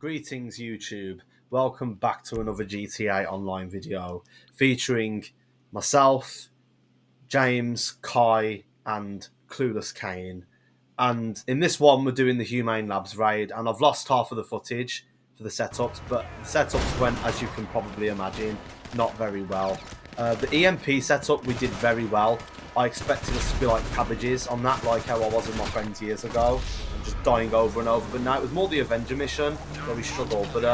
Greetings YouTube, welcome back to another GTA Online video featuring myself, James, Kai and Clueless Kane. And in this one we're doing the Humane Labs raid, and I've lost half of the footage for the setups, but the setups went, as you can probably imagine, not very well. The EMP setup we did very well. I expected us to be like cabbages on that, like how I was with my friends years ago, and just dying over and over. But now it was more the Avenger mission where we struggled. But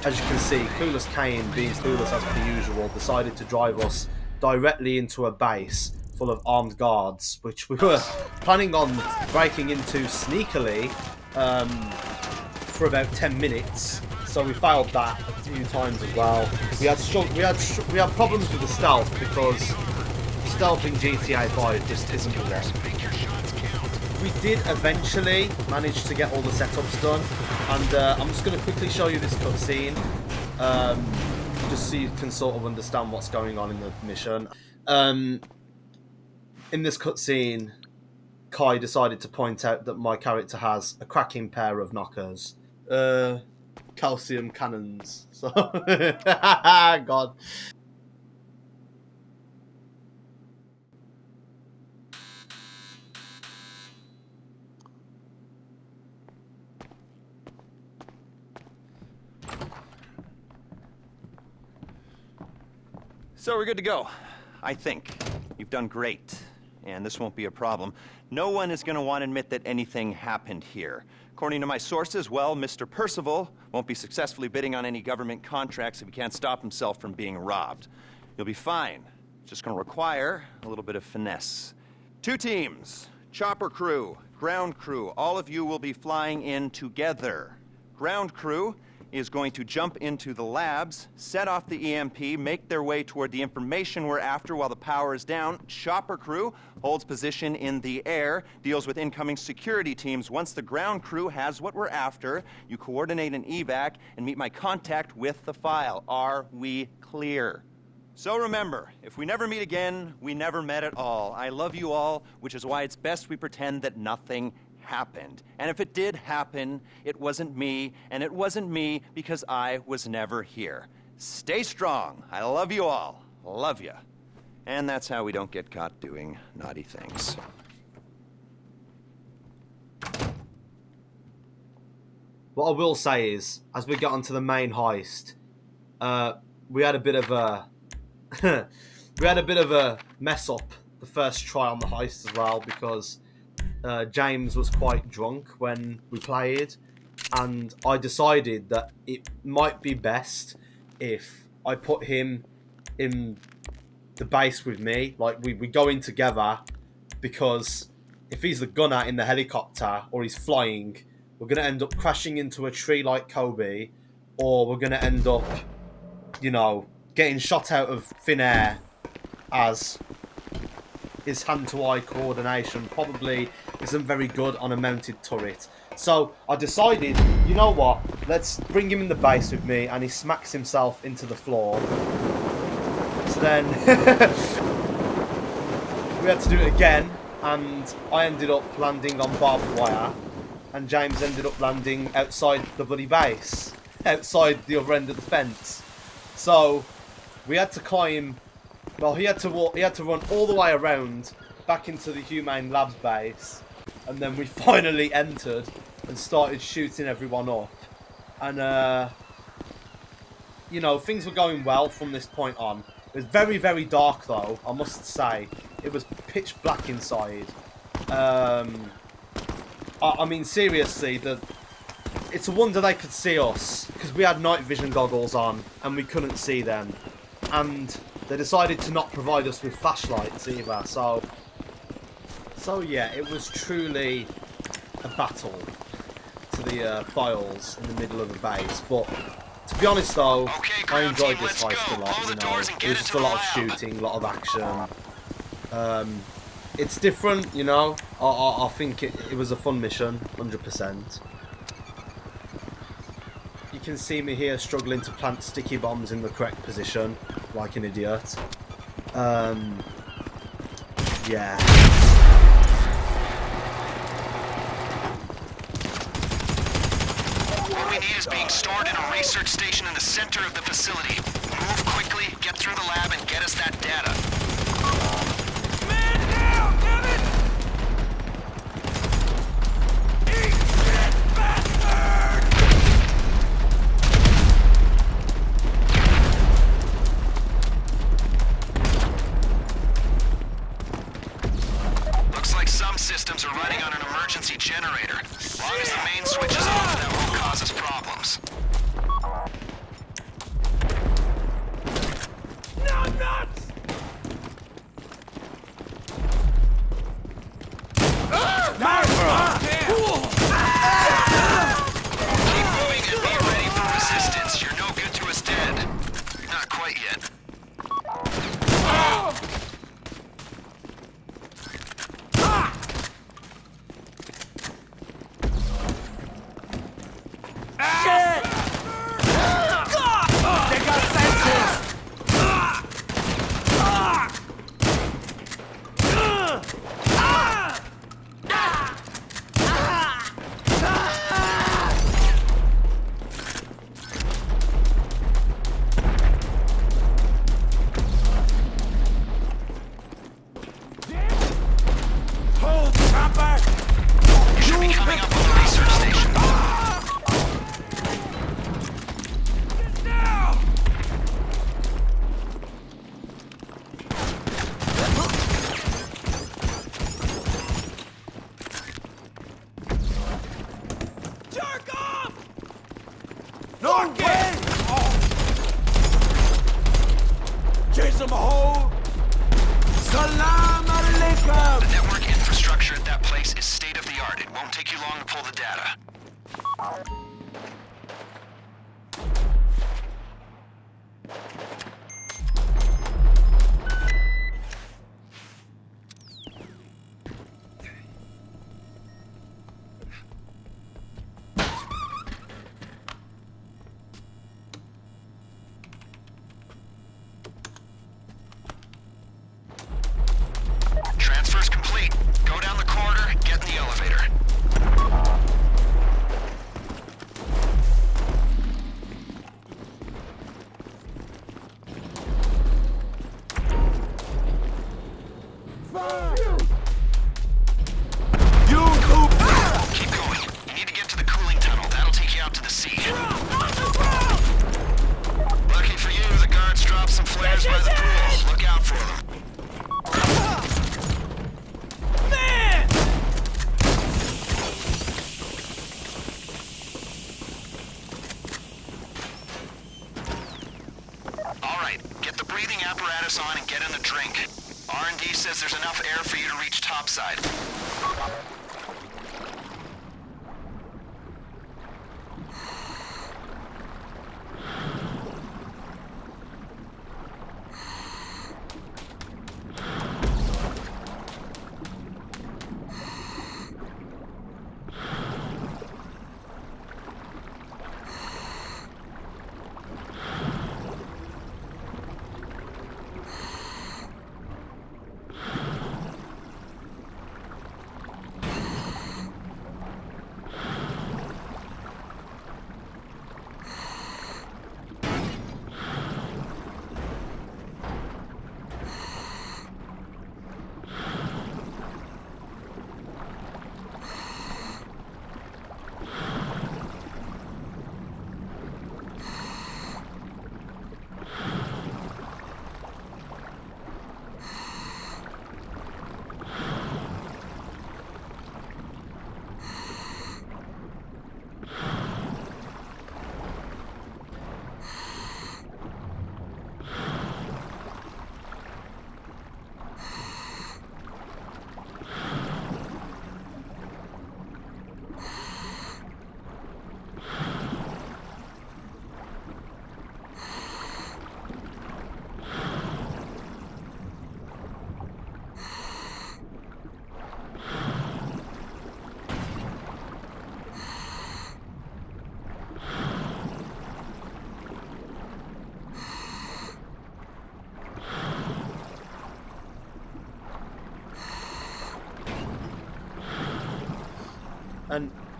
as you can see, Clueless Kane, being clueless as per usual, decided to drive us directly into a base full of armed guards, which we were planning on breaking into sneakily for about 10 minutes. So we failed that a few times as well. We had problems with the stealth because stealth in GTA 5 just isn't the one. We did eventually manage to get all the setups done, and I'm just going to quickly show you this cutscene, just so you can sort of understand what's going on in the mission. In this cutscene, Kai decided to point out that my character has a cracking pair of knockers. Calcium cannons. So, God. So we're good to go, I think. You've done great, and this won't be a problem. No one is going to want to admit that anything happened here. According to my sources, well, Mr. Percival won't be successfully bidding on any government contracts if he can't stop himself from being robbed. You'll be fine. It's just going to require a little bit of finesse. 2 teams, chopper crew, ground crew, all of you will be flying in together. Ground crew is going to jump into the labs, set off the EMP, make their way toward the information we're after while the power is down. Chopper crew holds position in the air, deals with incoming security teams. Once the ground crew has what we're after, you coordinate an evac and meet my contact with the file. Are we clear? So remember, if we never meet again, we never met at all. I love you all, which is why it's best we pretend that nothing happened. And if it did happen, it wasn't me, and it wasn't me because I was never here. Stay strong. I love you all. Love ya. And that's how we don't get caught doing naughty things. What I will say is, as we got onto the main heist, we had a bit of a mess up the first try on the heist as well, because James was quite drunk when we played, and I decided that it might be best if I put him in the base with me. Like, we go in together, because if he's the gunner in the helicopter or he's flying, we're going to end up crashing into a tree like Kobe, or we're going to end up, you know, getting shot out of thin air, as his hand-to-eye coordination probably isn't very good on a mounted turret. So I decided, you know what, let's bring him in the base with me, and he smacks himself into the floor. So then we had to do it again, and I ended up landing on barbed wire, and James ended up landing outside the bloody base, outside the other end of the fence. So we had to climb. Well, he had to run all the way around back into the Humane Labs base, and then we finally entered and started shooting everyone up. And you know, things were going well from this point on. It was very, very dark though, I must say. It was pitch black inside. I mean, seriously, it's a wonder they could see us, because we had night vision goggles on and we couldn't see them. And they decided to not provide us with flashlights either, so yeah, it was truly a battle to the files in the middle of the base. But to be honest though, I enjoyed this heist a lot, you know. It was just a lot of shooting, a lot of action. It's different, you know. I think it was a fun mission, 100%. You can see me here struggling to plant sticky bombs in the correct position, like an idiot. Yeah. When we we need is being stored in a research station in the center of the facility. Move quickly, get through the lab, and get us that data. Man down, damn it! Eat shit, bastard! Looks like some systems are running on an emergency generator. As long as the main switch is off, that won't cause us problems. No nuts! Keep moving and be ready for resistance. You're no good to us dead. Not quite yet. They got sensors! Hold, chopper! You should be coming up on the research station. Get down! Jerk off! No way! Chase him home! Salam alaikum! The network infrastructure at that place is state-of-the-art. It won't take you long to pull the data. Transfer's complete. Go down the corridor, get in the elevator. Keep going. You need to get to the cooling tunnel. That'll take you out to the sea. Lucky for you, the guards dropped some flares by the pool. Look out for them. Man! All right, get the breathing apparatus on and get in the drink. R&D says there's enough air for you to reach topside.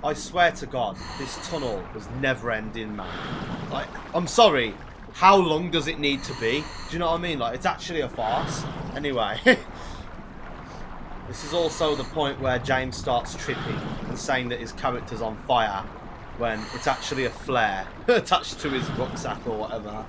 I swear to God, this tunnel was never ending, man. Like, I'm sorry, how long does it need to be? Do you know what I mean? Like, it's actually a farce. Anyway, this is also the point where James starts tripping and saying that his character's on fire when it's actually a flare attached to his rucksack or whatever.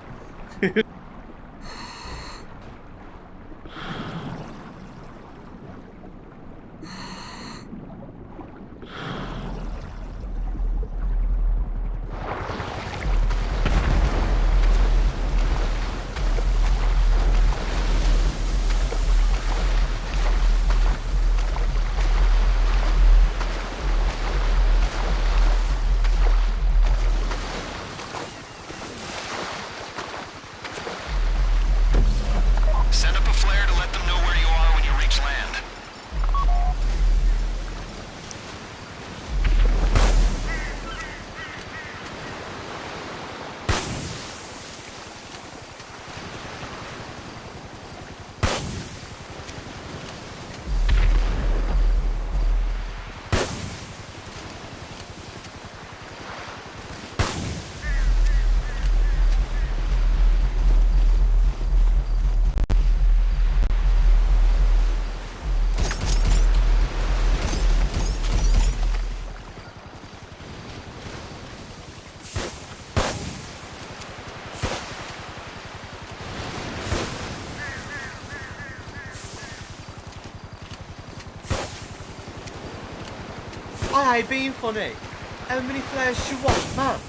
Send up a flare to let them know where you are when you reach land. I ain't being funny. How many flares do you want, man?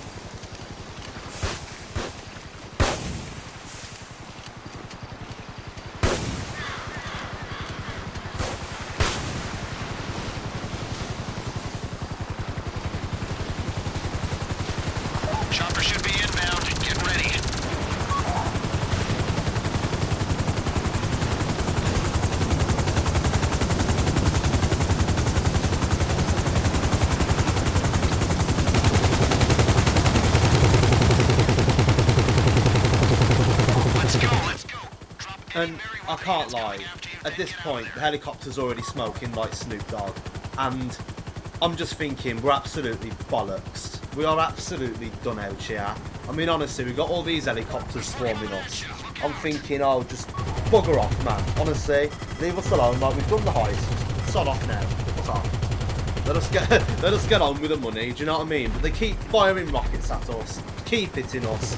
Chopper should be inbound. Get ready. Let's go. Drop any And Mary I can't Ryan's lie, coming after you, at this man. point the helicopter's already smoking like Snoop Dogg, and I'm just thinking we're absolutely bollocks. We are absolutely done out here. I mean, honestly, we've got all these helicopters swarming us. I'm thinking, oh, just bugger off, man. Honestly, leave us alone. Like, we've done the heist. Sod off now. Fuck off. Let us get on with the money. Do you know what I mean? But they keep firing rockets at us, keep hitting us.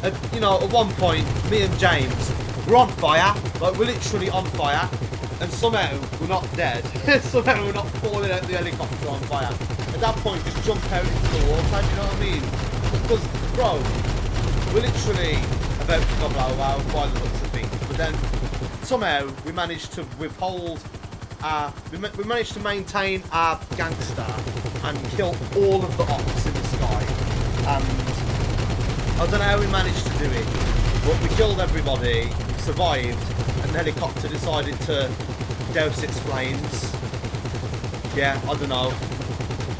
And, you know, at one point, me and James, we're on fire. Like, we're literally on fire. And somehow we're not dead. Somehow we're not falling out the helicopter on fire. At that point, just jump out into the water. Do you know what I mean? Because, bro, we're literally about to go blow out by the looks of things. But then somehow we managed to withhold. We managed to maintain our gangster and kill all of the ops in the sky. And I don't know how we managed to do it, but we killed everybody, survived, and the helicopter decided to douse its flames. Yeah, I don't know.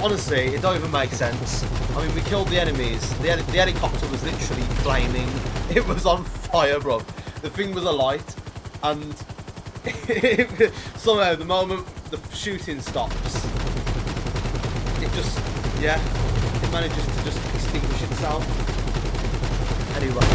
Honestly, it don't even make sense. I mean, we killed the enemies. The helicopter was literally flaming. It was on fire, bro. The thing was alight, and somehow the moment the shooting stops, it just, yeah, it manages to just extinguish itself. Anyway.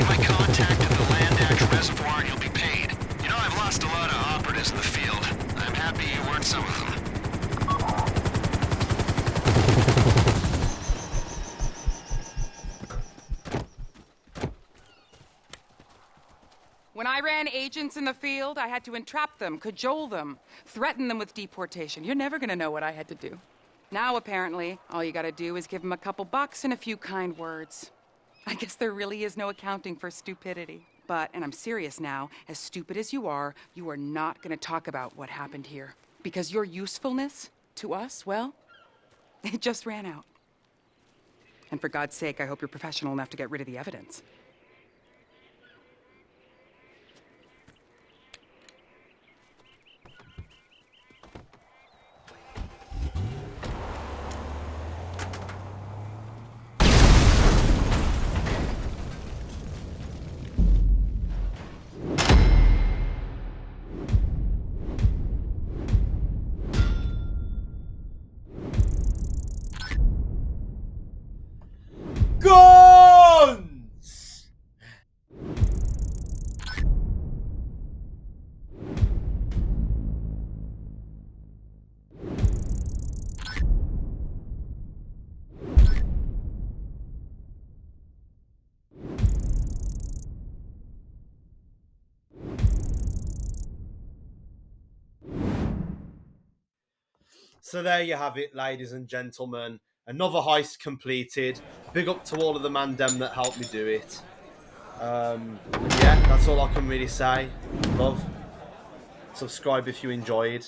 My contact at the Land Act Reservoir and you'll be paid. You know, I've lost a lot of operatives in the field. I'm happy you weren't some of them. When I ran agents in the field, I had to entrap them, cajole them, threaten them with deportation. You're never gonna know what I had to do. Now, apparently, all you gotta do is give them a couple bucks and a few kind words. I guess there really is no accounting for stupidity. But, and I'm serious now, as stupid as you are not gonna talk about what happened here. Because your usefulness to us, well, it just ran out. And for God's sake, I hope you're professional enough to get rid of the evidence. So there you have it, ladies and gentlemen. Another heist completed. Big up to all of the mandem that helped me do it. Yeah, that's all I can really say. Love. Subscribe if you enjoyed.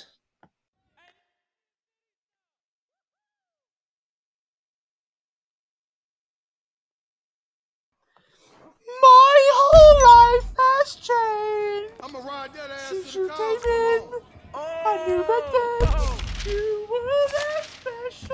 My whole life has changed I'ma ride that ass since to the you cows came come in. home. I knew my dad